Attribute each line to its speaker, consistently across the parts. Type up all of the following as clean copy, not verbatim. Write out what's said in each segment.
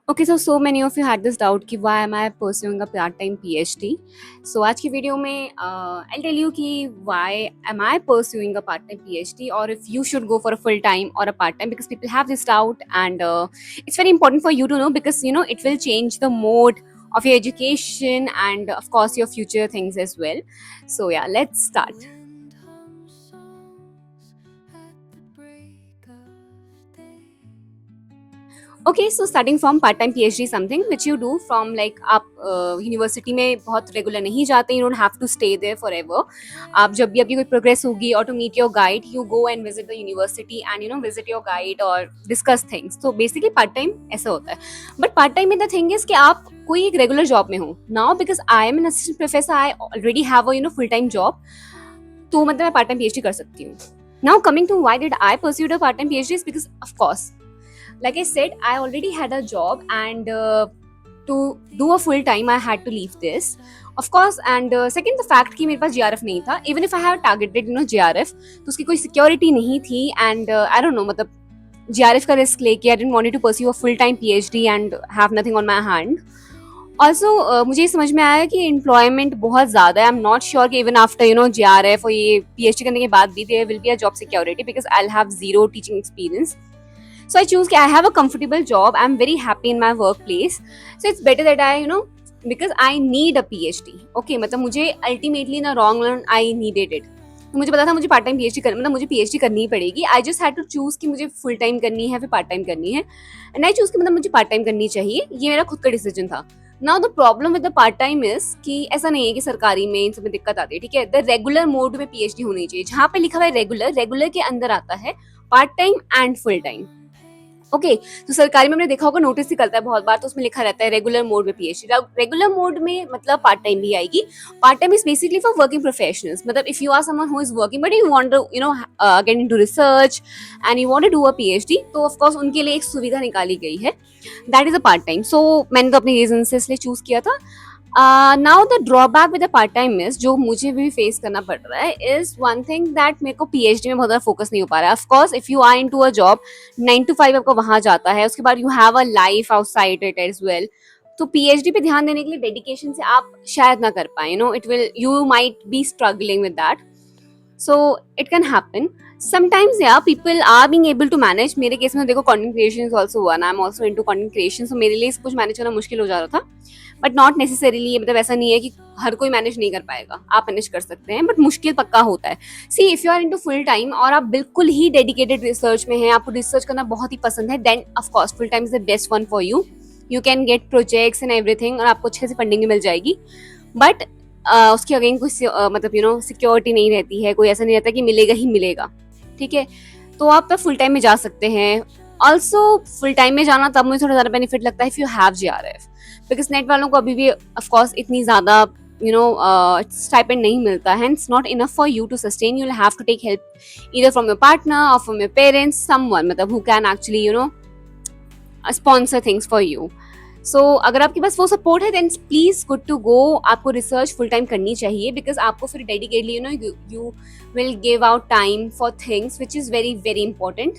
Speaker 1: Okay, so many of you had this doubt कि why am I pursuing a part time PhD. So आज की video में I'll tell you कि why am I pursuing a part time PhD or if you should go for a full time or a part time, because people have this doubt, and it's very important for you to know, because it will change the mode of your education and of course your future things as well. So yeah, let's start. Okay, so starting from part time PhD something which you do from, like आप university में बहुत regular नहीं जाते, you don't have to stay there forever. आप जब भी आपकी कोई प्रोग्रेस होगी और to meet your guide, you go and visit the university and visit your guide और डिस्कस थिंग्स. तो बेसिकली पार्ट टाइम ऐसा होता है. बट पार्ट टाइम में द थिंग इज कि आप कोई एक रेगुलर जॉब में हो now, because I am an assistant professor, I already have a full time job. तो मतलब मैं पार्ट टाइम पीएचडी कर सकती हूँ. Now coming to why did I pursued a part time PhD, because of course, like I said, I already had a job, and to do a full time I had to leave this, of course. And second, the fact कि मेरे पास JRF नहीं था. even if I have targeted JRF, तो उसकी कोई security नहीं थी. and I don't know, मतलब JRF का रिस्क लेके I didn't want to pursue a full time PhD and have nothing on my hand. Also मुझे ये समझ में आया कि एम्प्लॉयमेंट बहुत ज़्यादा है. आई एम नॉट श्योर कि इवन आफ्टर JRF और ये PhD करने के बाद भी there will be a job security, because I have zero teaching experience. So I choose कि I have a comfortable job. I'm very happy in my workplace. So it's better that I because I need a PhD. Okay, मतलब मुझे ultimately in the long run I needed it. तो मुझे पता था मुझे part time PhD करना, मतलब मुझे PhD करनी ही पड़ेगी. I just had to choose कि मुझे फुल टाइम करनी है फिर पार्ट टाइम करनी है. And I choose कि मतलब मुझे पार्ट टाइम करनी चाहिए. ये मेरा खुद का डिसीजन था. Now the problem with the part time is कि ऐसा नहीं है कि सरकारी में इन सब में दिक्कत आती है. ठीक है, द रेगुलर मोड में PhD होनी चाहिए. जहाँ पे लिखा हुआ है रेगुलर, रेगुलर के अंदर आता है part time and full time. Okay, तो सरकारी में हमने देखा होगा नोटिस निकलता है बहुत बार, तो उसमें लिखा रहता है रेगुलर मोड में PhD. रेगुलर मोड में मतलब पार्ट टाइम भी आएगी. Part time is basically for working professionals. मतलब if you are someone who is working but you want to get into research and you want to do a PhD, तो of course उनके लिए एक सुविधा निकाली गई है. That is a part time. So मैंने तो अपने रीजन से इसलिए चूज किया था. Now the drawback with the part time is, जो मुझे भी फेस करना पड़ रहा है, इज वन थिंग दैट मेरे को PhD में बहुत ज़्यादा फोकस नहीं हो पा रहा है. Of course if you are into a job 9 to 5 आपका वहां जाता है, उसके बाद you have a life outside it as well. तो PhD पे ध्यान देने के लिए डेडिकेशन से आप शायद ना कर पाए. It will, you might be struggling with that. So it can happen sometimes. Yeah, people are being able to manage. मेरे केस में देखो content creation is also one. I'm also into content creation, so मेरे लिए सब कुछ manage करना मुश्किल हो जा रहा था. बट नॉट नेसेसरीली, मतलब ऐसा नहीं है कि हर कोई मैनेज नहीं कर पाएगा. आप मैनेज कर सकते हैं, बट मुश्किल पक्का होता है. See, if you are into full time और आप बिल्कुल ही डेडिकेटेड रिसर्च में हैं, आपको रिसर्च करना बहुत ही पसंद है, then of course full time is the best one for you. You can get projects and everything, और आपको अच्छे से फंडिंग भी मिल जाएगी. बट उसके अगेन कुछ मतलब सिक्योरिटी नहीं रहती है. कोई ऐसा नहीं रहता कि मिलेगा ही मिलेगा. ठीक है, तो आप फुल टाइम में जा सकते हैं. ऑल्सो फुल टाइम में जाना तब मुझे थोड़ा ज़्यादा बेनिफिट लगता है if you have JRF, because net वालों को अभी भी ऑफकोर्स इतनी ज़्यादा स्टाइपेंड नहीं मिलता है. It's not enough for you to sustain. You will have to take help either from your partner और फ्रॉम योर पेरेंट्स, समवन मतलब who can actually sponsor things for you. So अगर आपके पास वो सपोर्ट है, then please good to go. आपको research full time करनी चाहिए, बिकॉज आपको फिर dedicatedly you will give out time for things which is very very important.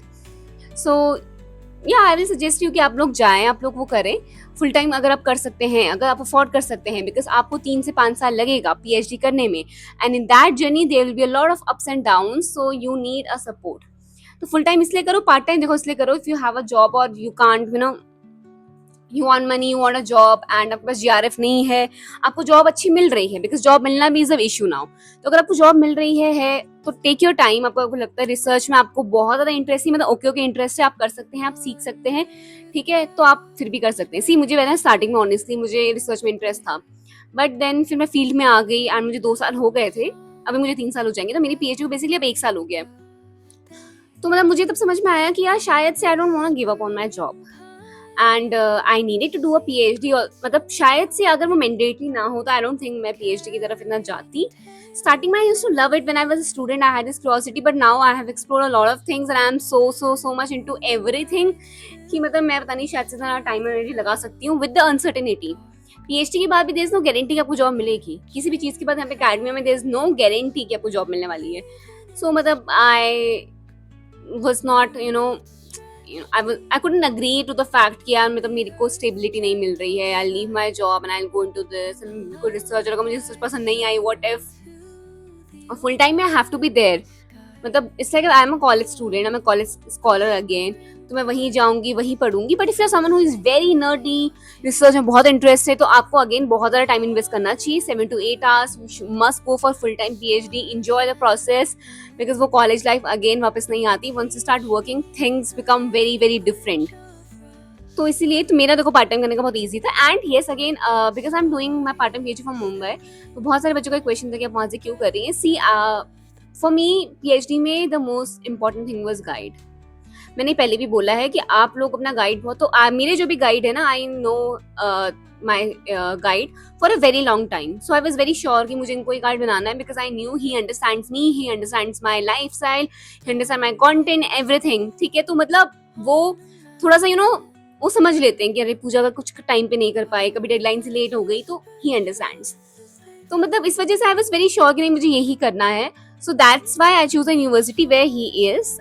Speaker 1: So या आई विल सजेस्ट यू कि आप लोग जाएं, आप लोग वो करें फुल टाइम अगर आप कर सकते हैं, अगर आप अफोर्ड कर सकते हैं, बिकॉज आपको 3 से 5 साल लगेगा PhD करने में. And in that journey there will be a lot of ups and down, so you need a support. तो फुल टाइम इसलिए करो, पार्ट टाइम देखो इसलिए करो if you have a job और you can't you want money, you want a job and आपके पास JRF नहीं है. आपको जॉब अच्छी मिल रही है, बिकॉज जॉब मिलना भी इज अ इशू नाउ. तो अगर आपको जॉब मिल रही है तो टेक योर टाइम. आपको लगता है रिसर्च में आपको बहुत ज़्यादा इंटरेस्ट है, मतलब ओके इंटरेस्ट है, आप कर सकते हैं, आप सीख सकते हैं. ठीक है, तो आप फिर भी कर सकते हैं. सी, मुझे वैसे स्टार्टिंग में ऑनेस्टली मुझे रिसर्च में इंटरेस्ट था, बट देन फिर मैं फील्ड में आ गई एंड मुझे 2 साल हो गए थे. अभी मुझे 3 साल हो जाएंगे, तो मेरी PhD को बेसिकली अब 1 साल हो गया है. तो मतलब मुझे तब समझ में आया कि यार शायद से I don't want to give up on my job and I needed to do a PhD. और मतलब शायद से अगर वो मैंडेटरी ना हो तो आई डोंट थिंक मैं PhD की तरफ इतना जाती. स्टार्टिंग में I used to love it when I was a student. I had this curiosity, but now I have explored a lot of things and I am so much into everything कि मतलब मैं पता नहीं शायद से इतना time energy लगा सकती हूँ विद द अनसर्टेनिटी. PhD के बाद भी देयर इज नो गारंटी कि आपको जॉब मिलेगी. किसी भी चीज़ के बाद यहाँ पे अकेडमी में देयर इज नो गारंटी कि आपको जॉब मिलने वाली है. सो मतलब आई was not I couldn't agree to the fact कि यार मतलब मेरे को स्टेबिलिटी नहीं मिल रही है, I'll leave my job and I'll go into this, and मेरे को रिसर्च अगर मुझे रिसर्च पसंद नहीं आई, what if फुल टाइम में I have to be there. मतलब it's like I am a college student, I am a college scholar again, तो मैं वहीं जाऊंगी वहीं पढ़ूंगी. But if you are someone who is very nerdy, research में बहुत इंटरेस्ट है, तो आपको अगेन बहुत ज़्यादा टाइम इन्वेस्ट करना चाहिए. 7 to 8 hours must go for full time PhD. Enjoy the process, because वो कॉलेज लाइफ अगेन वापस नहीं आती. Once you start working things become very very different. तो इसीलिए तो मेरा देखो पार्ट टाइम करने का बहुत ईजी था. And yes again because I am doing my part time PhD from Mumbai, तो बहुत सारे बच्चों का क्वेश्चन था कि आप वहाँ से क्यों कर रही हैं. सी फॉर मी PhD में the most important thing was guide. मैंने पहले भी बोला है कि आप लोग अपना गाइड बहुत, तो मेरे जो भी गाइड है ना, I know my guide for a very long time. So I was very sure कि मुझे इनको ही गाइड बनाना है, because I knew he understands me, he understands my life style, he understand my content, everything. ठीक है, तो मतलब वो थोड़ा सा वो समझ लेते हैं कि अरे पूजा अगर कुछ टाइम पे नहीं कर पाए, कभी डेडलाइन से लेट हो गई, तो ही अंडरस्टैंड्स. तो मतलब इस वजह से आई वॉज वेरी श्योर कि नहीं मुझे यही करना है. So that's why I choose a university where he is.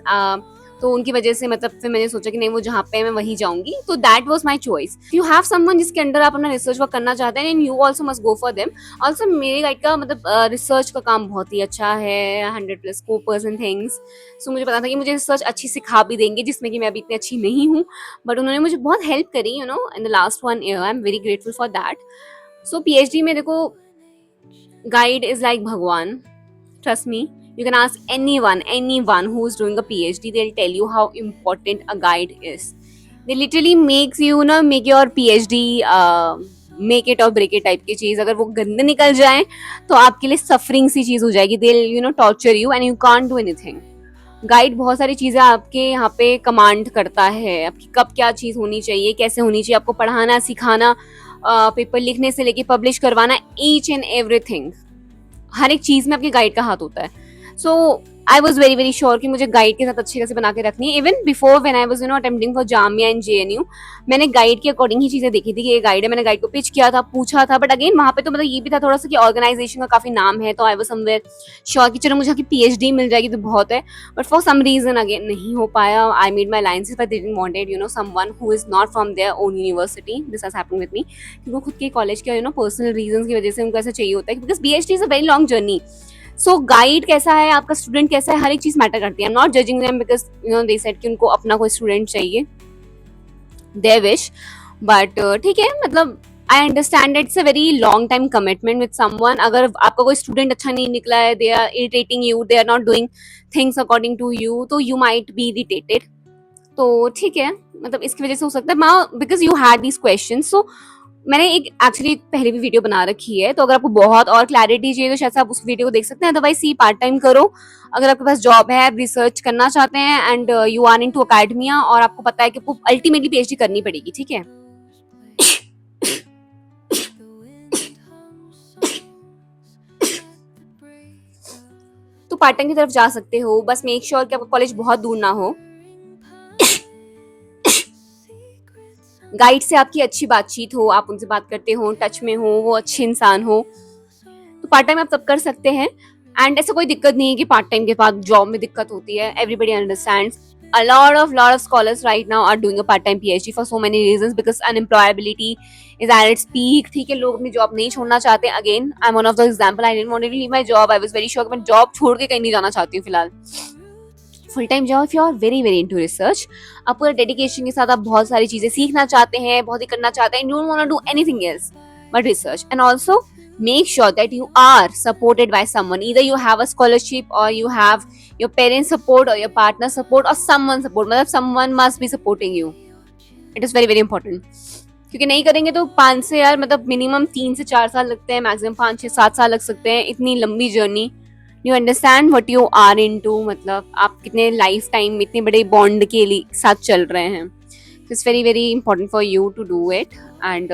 Speaker 1: तो उनकी वजह से मतलब फिर मैंने सोचा कि नहीं वो जहाँ पे मैं वहीं जाऊंगी. तो that was my choice. You have someone जिसके अंडर आप अपना रिसर्च वर्क करना चाहते हैं, and you also must go for them. Also मेरे गाइड का मतलब रिसर्च का काम बहुत ही अच्छा है, 100+ स्कोपर्स एंड थिंग्स. सो मुझे पता था कि मुझे रिसर्च अच्छी सिखा भी देंगे, जिसमें कि मैं अभी इतनी अच्छी नहीं हूँ, बट उन्होंने मुझे बहुत हेल्प करी in the last 1 year. I am very grateful for that. So PhD में देखो guide is like Bhagwan. Trust me. You can ask anyone who is doing a PhD. They'll tell you how important a guide is. They literally makes you make your PhD make it or break it type की चीज. अगर वो गंदे निकल जाए तो आपके लिए सफरिंग सी चीज हो जाएगी. They'll torture you and you can't do anything. Guide बहुत सारी चीजें आपके यहाँ पे कमांड करता है, आपकी कब क्या चीज होनी चाहिए, कैसे होनी चाहिए, आपको पढ़ाना सिखाना, पेपर लिखने से लेके पब्लिश करवाना, ईच एंड एवरीथिंग, हर एक चीज में आपके गाइड का हाथ होता है. So I was very very sure कि मुझे गाइड के साथ अच्छे से बना के रखनी है. Even before when I was attempting for Jamia and JNU, मैंने गाइड के अकॉर्डिंग ही चीजें देखी थी कि ये गाइड है. मैंने गाइड को पिच किया था, पूछा था, बट अगेन वहाँ पे तो मतलब ये भी था थोड़ा सा कि ऑर्गेनाइजेशन का काफी नाम है, तो आई वाज समवेयर श्योर कि चलो मुझे आपकी PhD मिल जाएगी तो बहुत है. But for some reason again नहीं हो पाया. I made my alliances but they didn't wanted someone who is not from their own university. This has happened with me, क्योंकि खुद के कॉलेज के पर्सनल रीजन की वजह से उनको ऐसा चाहिए होता है, because PhD is a very long journey. So guide कैसा है, आपका स्टूडेंट कैसा है, हर एक चीज मैटर करती है. I am not judging them because they said कि उनको अपना कोई स्टूडेंट चाहिए, देयर विश. बट ठीक है, मतलब I understand it's a very long time commitment with someone. अगर आपका कोई स्टूडेंट अच्छा नहीं निकला है, they are irritating you, they are not doing things according to you, तो यू माइट बी इरिटेटेड. तो ठीक है, मतलब इसकी वजह से हो सकता है, because you had these question. So मैंने एक एक्चुअली पहले भी वीडियो बना रखी है, तो अगर आपको बहुत और क्लैरिटी चाहिए तो शायद से आप उस वीडियो को देख सकते हैं. अदरवाइज सी पार्ट टाइम करो. अगर आपके पास जॉब है, आप रिसर्च करना चाहते हैं, and you are into academia, और आपको पता है कि आपको अल्टीमेटली PhD करनी पड़ेगी, ठीक है. तो पार्ट टाइम की तरफ जा सकते हो. बस मेक श्योर कि आपका कॉलेज बहुत दूर ना हो. गाइड से आपकी अच्छी बातचीत हो, आप उनसे बात करते हो, टच में हो, वो अच्छे इंसान हो, तो पार्ट टाइम आप तब कर सकते हैं. एंड ऐसा कोई दिक्कत नहीं है कि पार्ट टाइम के बाद जॉब में दिक्कत होती है. Everybody understands. A lot of scholars right now are doing a part-time PhD for so many reasons, because unemployability is at its peak. ठीक है, लोग अपनी जॉब नहीं छोड़ना चाहते. Again, I'm one of the example. I didn't want to leave my job. I was very sure कि मैं job छोड़ के कहीं नहीं जाना चाहती हूँ फिलहाल. फुल टाइम जाओ if you are very very into research. आप पूरा डेडिकेशन के साथ आप बहुत सारी चीजें सीखना चाहते हैं, बहुत ही करना चाहते हैं. You don't want to do anything else but research. And also make sure that you are supported by someone. Either you have a scholarship, or you have your parents support, or your partner support, or someone support. मतलब someone must be supporting you. It is very very important. क्योंकि नहीं करेंगे तो 5 से यार मतलब minimum 3 से 4 साल लगते हैं, मैक्सिमम 5 6 7 साल लग सकते हैं. इतनी लंबी journey. You understand what you are into, मतलब आप कितने लाइफ टाइम इतने बड़े बॉन्ड के साथ चल रहे हैं. It's very very important for you to do it. And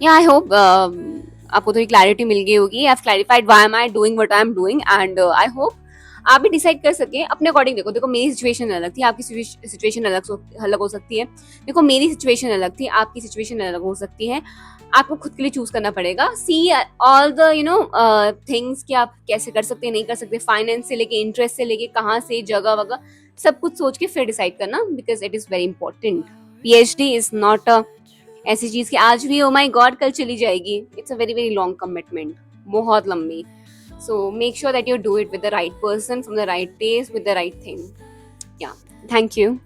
Speaker 1: I hope आपको थोड़ी क्लैरिटी मिल गई होगी. I have clarified why am I doing what I am doing. And I hope आप भी डिसाइड कर सके अपने अकॉर्डिंग. देखो मेरी सिचुएशन अलग थी, आपकी सिचुएशन अलग हो सकती है. देखो मेरी सिचुएशन अलग थी, आपकी सिचुएशन अलग हो सकती है. आपको खुद के लिए चूज करना पड़ेगा. सी ऑल द थिंग्स कि आप कैसे कर सकते हैं, नहीं कर सकते, फाइनेंस से लेके, इंटरेस्ट से लेके, कहाँ से, जगह वगैरह, सब कुछ सोच के फिर डिसाइड करना, because it is very important. PhD is not a ऐसी चीज़ कि आज भी ओ माय गॉड कल चली जाएगी. It's a very very long commitment, बहुत लंबी. So make sure that you do it with the right person, from the right place, with the right thing. Yeah. Thank you.